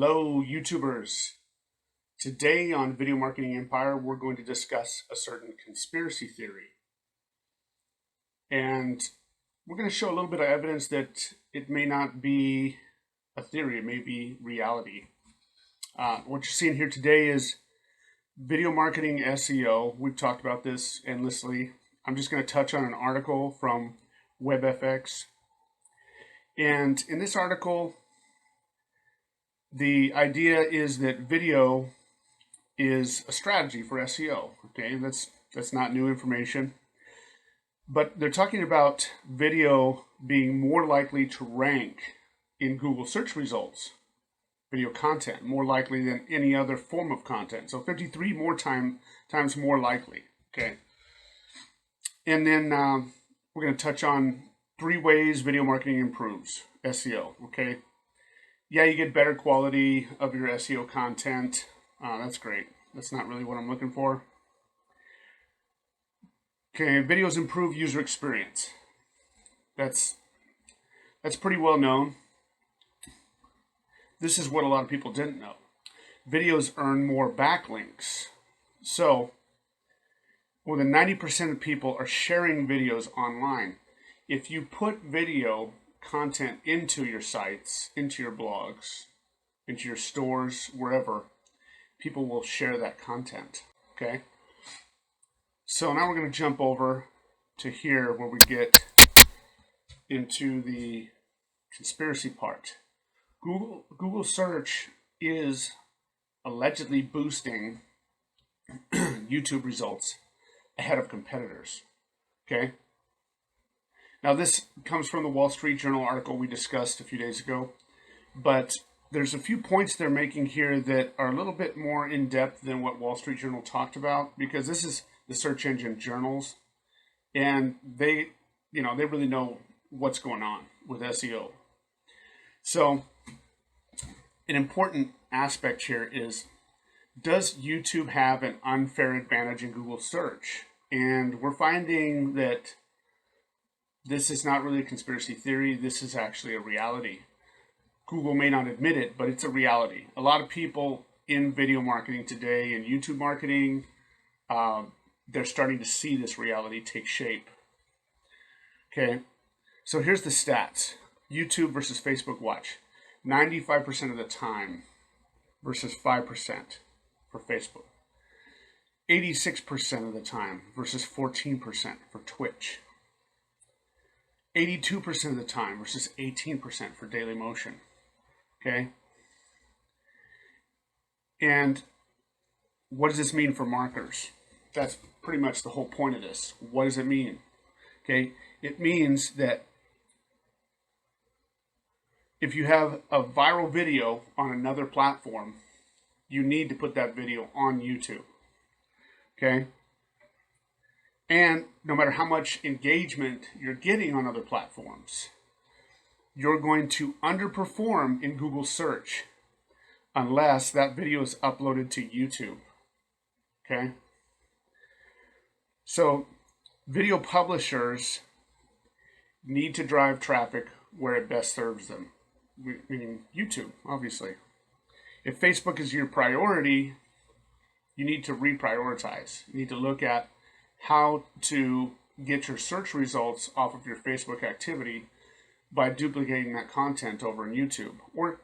Hello, YouTubers. Today on Video Marketing Empire, we're going to discuss a certain conspiracy theory. And we're going to show a little bit of evidence that it may not be a theory, it may be reality. What you're seeing here today is video marketing SEO. We've talked about this endlessly. I'm just going to touch on an article from WebFX. And in this article, the idea is that video is a strategy for SEO. Okay, that's not new information. But they're talking about video being more likely to rank in Google search results, video content, more likely than any other form of content. So 53 more times more likely. Okay. And then we're going to touch on 3 ways video marketing improves SEO. Okay. Yeah, you get better quality of your SEO content. That's great. That's not really what I'm looking for. Okay, videos improve user experience. That's pretty well known. This is what a lot of people didn't know. Videos earn more backlinks. So, more than 90% of people are sharing videos online. If you put video content into your sites, into your blogs, into your stores, wherever, people will share that content. Okay? So now we're going to jump over to here where we get into the conspiracy part. Google search is allegedly boosting YouTube results ahead of competitors. Okay? Now, this comes from the Wall Street Journal article we discussed a few days ago, but there's a few points they're making here that are a little bit more in-depth than what Wall Street Journal talked about, because this is the search engine journals, and they really know what's going on with SEO. So, an important aspect here is, does YouTube have an unfair advantage in Google search? And we're finding that this is not really a conspiracy theory. This is actually a reality. Google may not admit it, but it's a reality. A lot of people in video marketing today and YouTube marketing, they're starting to see this reality take shape. Okay, so here's the stats. YouTube versus Facebook watch. 95% of the time versus 5% for Facebook. 86% of the time versus 14% for Twitch. 82% of the time versus 18% for Daily Motion. Okay? And what does this mean for marketers? That's pretty much the whole point of this. What does it mean? Okay? It means that if you have a viral video on another platform, you need to put that video on YouTube. Okay? And no matter how much engagement you're getting on other platforms, you're going to underperform in Google search unless that video is uploaded to YouTube. Okay? So, video publishers need to drive traffic where it best serves them, meaning YouTube, obviously. If Facebook is your priority, you need to reprioritize. You need to look at how to get your search results off of your Facebook activity by duplicating that content over in YouTube. Or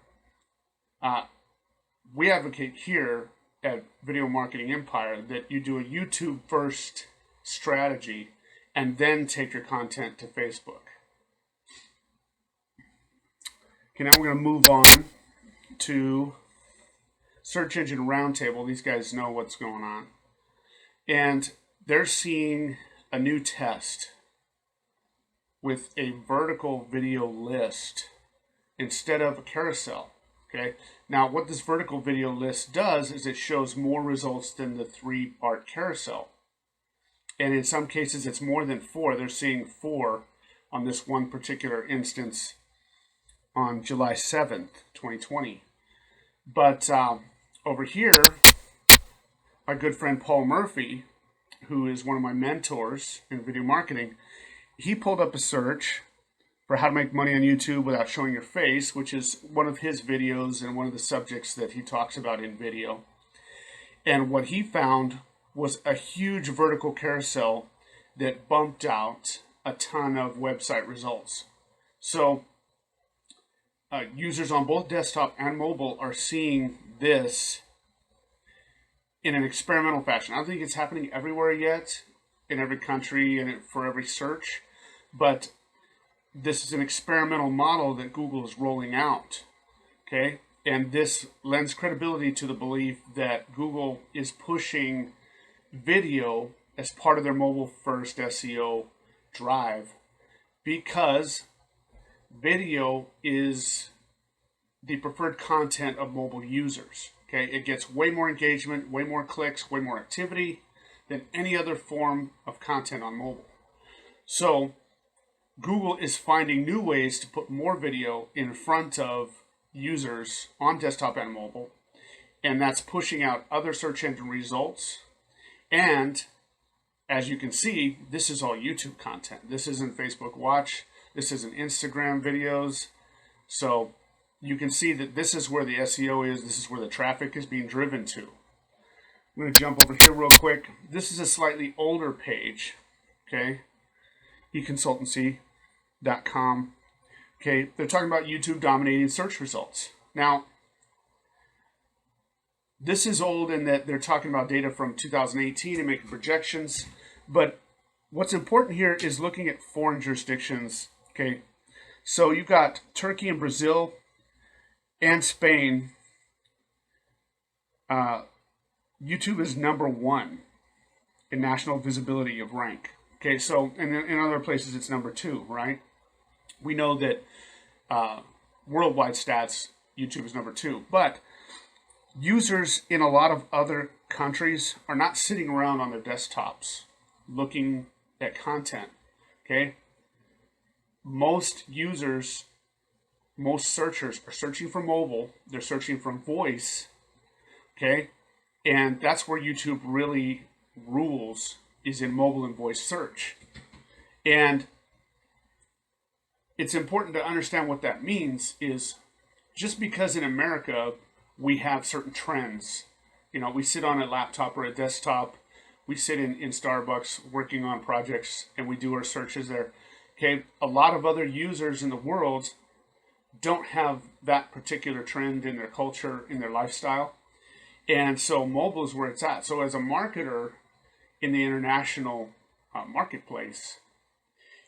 we advocate here at Video Marketing Empire that you do a YouTube first strategy and then take your content to Facebook. Okay, now we're going to move on to Search Engine Roundtable. These guys know what's going on. And they're seeing a new test with a vertical video list instead of a carousel. Okay. Now, what this vertical video list does is it shows more results than the 3-part carousel. And in some cases, it's more than 4. They're seeing 4 on this one particular instance on July 7th, 2020. But over here, our good friend Paul Murphy, who is one of my mentors in video marketing, he pulled up a search for how to make money on YouTube without showing your face, which is one of his videos and one of the subjects that he talks about in video. And what he found was a huge vertical carousel that bumped out a ton of website results. So users on both desktop and mobile are seeing this in an experimental fashion. I don't think it's happening everywhere yet, in every country and for every search, but this is an experimental model that Google is rolling out, okay? And this lends credibility to the belief that Google is pushing video as part of their mobile-first SEO drive, because video is the preferred content of mobile users, okay? It gets way more engagement, way more clicks, way more activity than any other form of content on mobile. So Google is finding new ways to put more video in front of users on desktop and mobile, and that's pushing out other search engine results. And as you can see, this is all YouTube content. This isn't Facebook Watch. This isn't Instagram videos. So you can see that this is where the SEO is. This is where the traffic is being driven to. I'm going to jump over here real quick. This is a slightly older page, okay? eConsultancy.com. Okay, they're talking about YouTube dominating search results. Now, this is old in that they're talking about data from 2018 and making projections. But what's important here is looking at foreign jurisdictions. Okay, so you've got Turkey and Brazil and Spain. YouTube is #1 in national visibility of rank. Okay, so in other places it's #2, right? We know that worldwide stats, YouTube is #2, but users in a lot of other countries are not sitting around on their desktops looking at content, okay? Most users, most searchers are searching for mobile, they're searching for voice, okay? And that's where YouTube really rules, is in mobile and voice search. And it's important to understand what that means is just because in America we have certain trends. You know, we sit on a laptop or a desktop, we sit in Starbucks working on projects and we do our searches there. Okay, a lot of other users in the world don't have that particular trend in their culture, in their lifestyle. And so mobile is where it's at. So as a marketer in the international marketplace,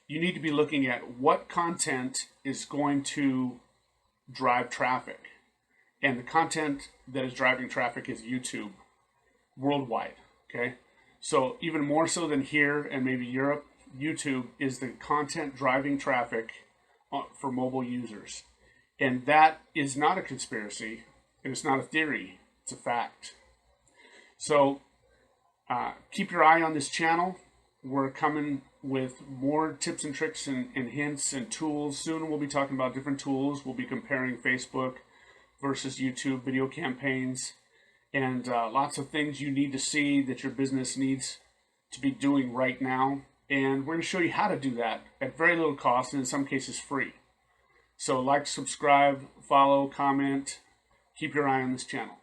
you need to be looking at what content is going to drive traffic. And the content that is driving traffic is YouTube worldwide, okay? So even more so than here and maybe Europe, YouTube is the content driving traffic for mobile users. And that is not a conspiracy, and it's not a theory, it's a fact. So keep your eye on this channel. We're coming with more tips and tricks and hints and tools. Soon we'll be talking about different tools. We'll be comparing Facebook versus YouTube video campaigns, and lots of things you need to see that your business needs to be doing right now. And we're going to show you how to do that at very little cost, and in some cases free. So like, subscribe, follow, comment, keep your eye on this channel.